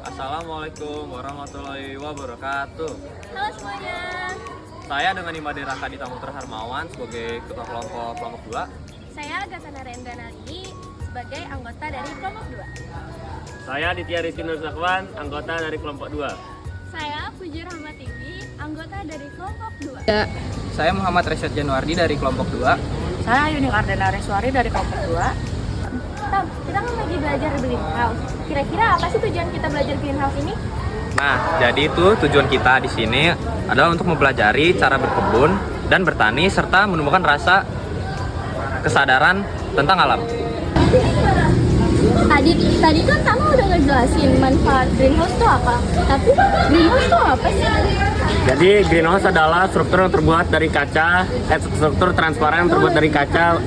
Assalamualaikum warahmatullahi wabarakatuh. Halo semuanya. Saya dengan Imade Rakadita Mutra Harmawan sebagai ketua kelompok 2. Saya Agatha Narendra Nalini sebagai anggota dari kelompok 2. Saya Ditya Rizky Nursakwan, anggota dari kelompok 2. Saya Puji Rahmat Tiwi, anggota dari kelompok 2. Saya Muhammad Resyad Januardi dari kelompok 2. Saya Yuning Ardana Reswari dari kelompok 2. Tom, kita kan lagi belajar greenhouse. Kira-kira apa sih tujuan kita belajar greenhouse ini? Nah, jadi itu tujuan kita di sini adalah untuk mempelajari cara berkebun dan bertani serta menumbuhkan rasa kesadaran tentang alam. Tadi kan kamu udah ngejelasin manfaat greenhouse itu apa. Tapi greenhouse itu apa sih? Jadi greenhouse adalah struktur yang terbuat dari kaca, struktur transparan yang terbuat dari kaca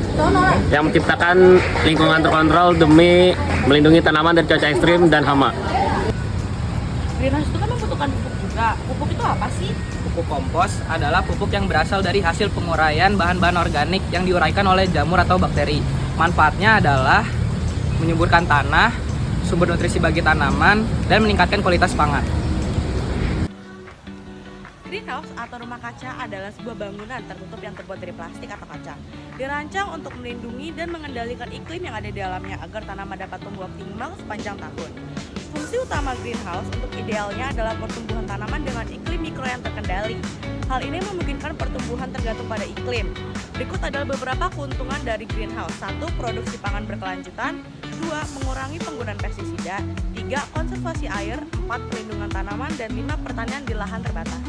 yang menciptakan lingkungan terkontrol demi melindungi tanaman dari cuaca ekstrim dan hama. Greenhouse itu kan membutuhkan pupuk juga. Pupuk itu apa sih? Pupuk kompos adalah pupuk yang berasal dari hasil penguraian bahan-bahan organik yang diuraikan oleh jamur atau bakteri. Manfaatnya adalah menyuburkan tanah, sumber nutrisi bagi tanaman, dan meningkatkan kualitas pangan. Greenhouse atau rumah kaca adalah sebuah bangunan tertutup yang terbuat dari plastik atau kaca. Dirancang untuk melindungi dan mengendalikan iklim yang ada di dalamnya agar tanaman dapat tumbuh optimal sepanjang tahun. Fungsi utama greenhouse untuk idealnya adalah pertumbuhan tanaman dengan iklim mikro yang terkendali. Hal ini memungkinkan pertumbuhan tergantung pada iklim. Berikut adalah beberapa keuntungan dari greenhouse. 1. Produksi pangan berkelanjutan. 2. Mengurangi penggunaan pestisida. 3. Konservasi air. 4. Perlindungan tanaman. Dan 5. Pertanian di lahan terbatas.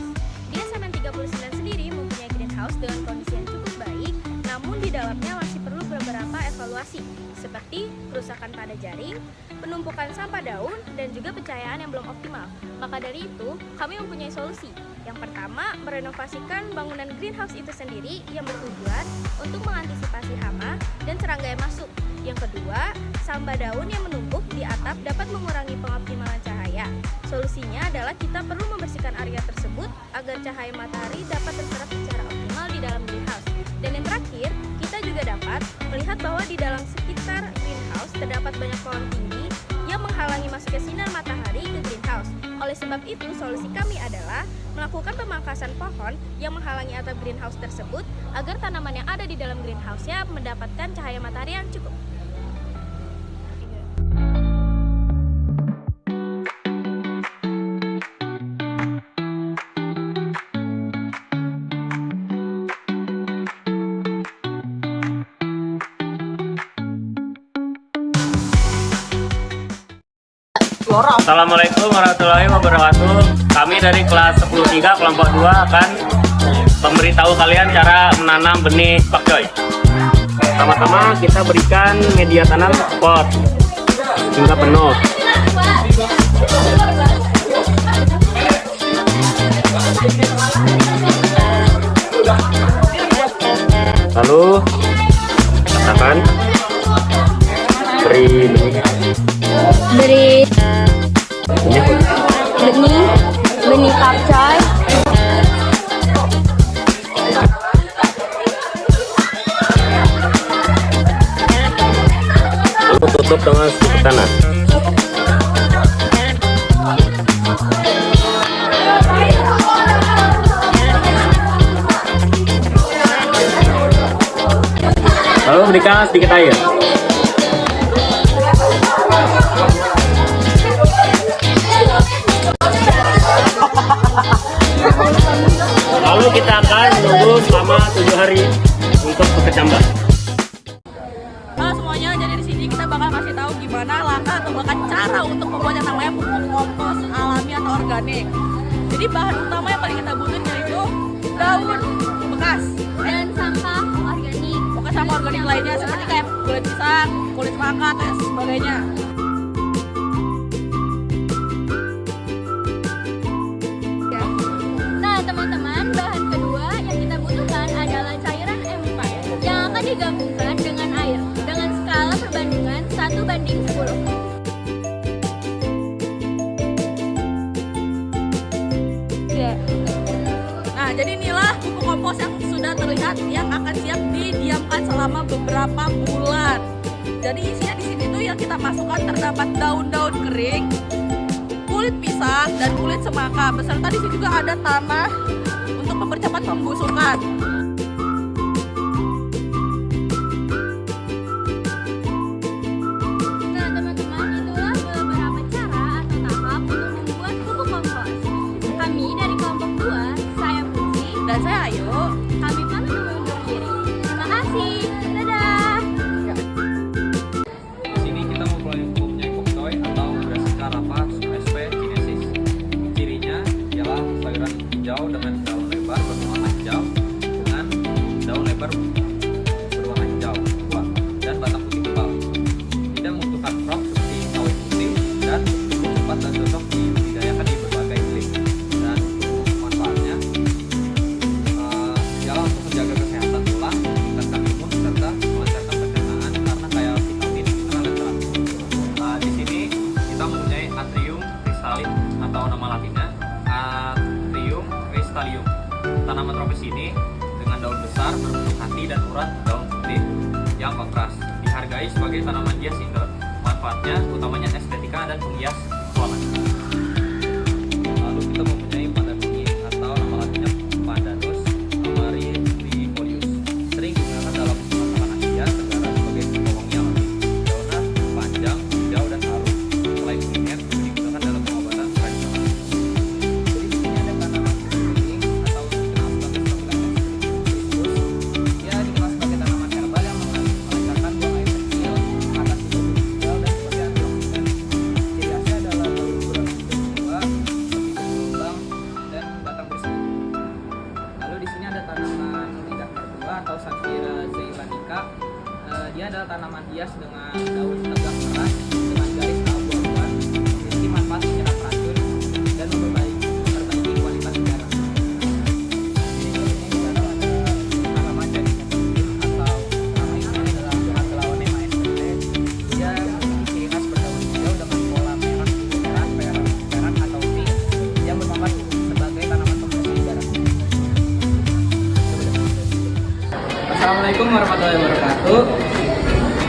Di Saman 39 sendiri mempunyai greenhouse dengan kondisi yang cukup baik, namun di dalamnya masih perlu beberapa evaluasi, seperti kerusakan pada jaring, penumpukan sampah daun, dan juga pencahayaan yang belum optimal. Maka dari itu, kami mempunyai solusi. Yang pertama, merenovasikan bangunan greenhouse itu sendiri yang bertujuan untuk mengantisipasi hama dan serangga yang masuk. Yang kedua, sampah daun yang menumpuk di atap dapat mengurangi pengoptimalan cahaya. Solusinya adalah kita perlu membersihkan area tersebut agar cahaya matahari dapat terserap secara optimal di dalam greenhouse. Dan yang terakhir, kita juga dapat melihat bahwa di dalam sekitar greenhouse terdapat banyak pohon tinggi yang menghalangi masuknya sinar matahari ke greenhouse. Oleh sebab itu, solusi kami adalah melakukan pemangkasan pohon yang menghalangi atap greenhouse tersebut agar tanaman yang ada di dalam greenhouse-nya mendapatkan cahaya matahari yang cukup. Assalamualaikum warahmatullahi wabarakatuh. Kami dari kelas 10-3 kelompok 2 akan memberitahu kalian cara menanam benih pakcoy. Pertama-tama kita berikan media tanam pot hingga penuh. Lalu katakan beri benih pakcoy. lalu tutup dengan sedikit tanah. Lalu berikan sedikit air. Lalu kita akan menunggu selama 7 hari untuk berkecambah. Halo semuanya, jadi di sini kita bakal kasih tahu gimana langkah atau bahkan cara untuk membuat yang namanya pupuk kompos alami atau organik. Jadi bahan utama yang paling kita butuhin yaitu daun bekas Dan sampah organik. bukan sampah organik lainnya seperti kayak kulit pisang, kulit semangka dan sebagainya. Nah teman-teman, bahan kedua yang kita butuhkan adalah cairan M4 yang akan digabungkan dengan air dengan skala perbandingan 1:10. Nah, jadi inilah pupuk kompos yang sudah terlihat yang akan siap didiamkan selama beberapa bulan. Jadi isinya di sini tuh yang kita masukkan terdapat daun-daun kering, kulit pisang dan kulit semangka. Beserta di sini juga ada tanah untuk mempercepat pembusukan. Nah, teman-teman, itulah beberapa cara atau tahap untuk membuat pupuk kompos. Kami dari kelompok 2, saya Putri Dan saya Ayu. kami pamit undur diri. Terima kasih. Dadah. Di sini kita mempunyai poktoy atau beras karapa SP Kinesis. Cirinya ialah sayuran hijau dengan daun lebar berwarna hijau dengan daun lebar berwarna hijau buah dan batang putih tebal. Tidak membutuhkan crop seperti sawit putih dan tumbuh cepat dan cocok dibudidayakan di berbagai iklim. Dan untuk manfaatnya ialah untuk menjaga kesehatan tulang, meningkatkan imun serta melancarkan pencernaan karena kaya vitamin, mineral dan serat. Di sini kita mempunyai Atrium cristallin atau nama latinnya Atrium crystallium. Tanaman tropis ini dengan daun besar berbentuk hati dan urat daun putih yang kontras. Dihargai sebagai tanaman hias indoor. Manfaatnya utamanya estetika dan penghias ruangan. Lalu kita mempunyai pandanus atau nama latinnya Pandanus amarylifolius. Sering digunakan dalam makanan Asia Tenggara sebagai pemolongnya alami. Daunnya panjang, hijau dan harum. Selain kuliner, juga digunakan dalam pengobatan tradisional. Jadi di sini ada tanaman keliling atau dikenal sebagai Strophylaxis. Dia dikenal sebagai tanaman herbal yang melancarkan buang air kecil, atas tubuh hijau dan sebagai antioksidan. Ciri khasnya adalah daun berwarna hijau tua, seperti gelombang dan batang bersih. Lalu di sini ada tanaman lidah mertua atau Saphira zeilanica. Dia adalah tanaman hias dengan daun tegak keras dengan garis abu-abuan, memiliki manfaat menyerap racun dan memperbaiki kualitas udara. Di sini ada tanaman jenis atau nama ini adalah Aglaonema spp. Dia memiliki ciri khas berdaun hijau dengan pola merah, perak atau pink yang bermanfaat sebagai tanaman pembersih udara. Assalamualaikum warahmatullahi wabarakatuh.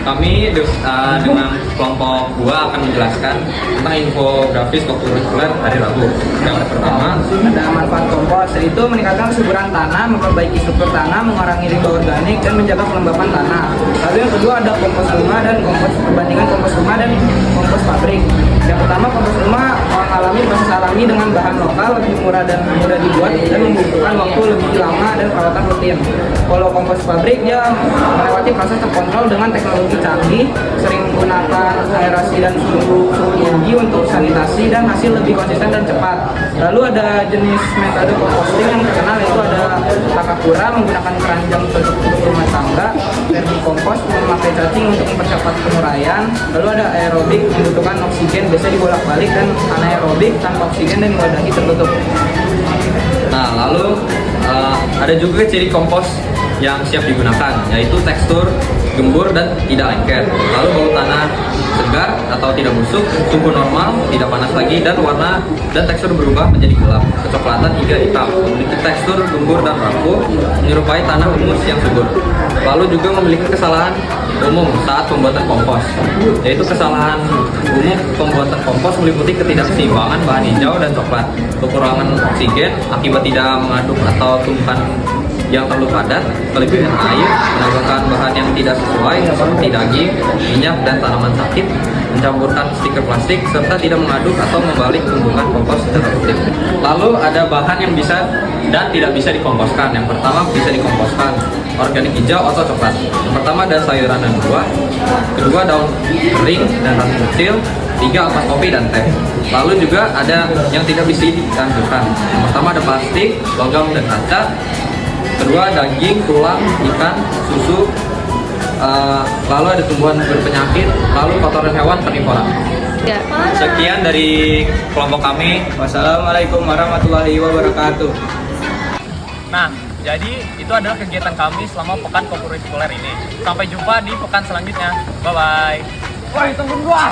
Kami dengan kelompok 2 akan menjelaskan tentang infografis kokurikuler hari Rabu. Yang pertama, Ada manfaat kompos, yaitu meningkatkan kesuburan tanah, memperbaiki struktur tanah, mengurangi limbah organik, dan menjaga kelembapan tanah. Lalu yang kedua ada kompos rumah dan kompos perbandingan kompos rumah dan kompos pabrik. Yang pertama, kompos rumah mengalami proses alami dengan bahan lokal, lebih murah dan mudah dibuat, dan membutuhkan waktu lebih lama dan perawatan rutin. Kalau kompos pabrik dia melewati proses terkontrol dengan teknologi canggih, sering menggunakan aerasi dan suhu tinggi untuk sanitasi dan hasil lebih konsisten dan cepat. Lalu ada jenis metode composting yang terkenal, yaitu ada Takakura menggunakan keranjang cocok untuk rumah tangga, vermicompost memakai cacing untuk mempercepat penguraian. Lalu ada aerobik membutuhkan oksigen, biasanya dibolak-balik, dan anaerobik tanpa oksigen dan diwadahi tertutup. nah lalu ada juga ciri kompos yang siap digunakan, yaitu tekstur gembur dan tidak lengket. Lalu bau tanah segar atau tidak busuk, suhu normal, tidak panas lagi, dan warna dan tekstur berubah menjadi gelap, kecoklatan hingga hitam. Memiliki tekstur gembur dan rapuh, menyerupai tanah humus yang subur. Lalu juga memiliki kesalahan umum saat pembuatan kompos, yaitu kesalahan umum pembuatan kompos meliputi ketidakseimbangan bahan hijau dan coklat, kekurangan oksigen akibat tidak mengaduk atau tumbuhan yang terlalu padat, kelebihan air, menambahkan bahan yang tidak sesuai seperti daging, minyak, dan tanaman sakit, mencampurkan stiker plastik, serta tidak mengaduk atau membalik tumbuhan kompos secara rutin. Lalu ada bahan yang bisa dan tidak bisa dikomposkan. Yang pertama bisa dikomposkan, organik hijau atau coklat. Yang pertama ada sayuran dan buah, kedua daun kering dan ranting kecil, tiga ampas kopi dan teh. Lalu juga ada yang tidak bisa dianjurkan. Yang pertama ada plastik, logam dan kaca. Kedua daging, tulang, ikan, susu, lalu ada tumbuhan berpenyakit, lalu kotoran hewan karnivora. Sekian dari kelompok kami. Wassalamualaikum warahmatullahi wabarakatuh. Nah, jadi itu adalah kegiatan kami selama pekan kokurikuler ini. Sampai jumpa di pekan selanjutnya. Bye-bye. Woi, tungguin gua.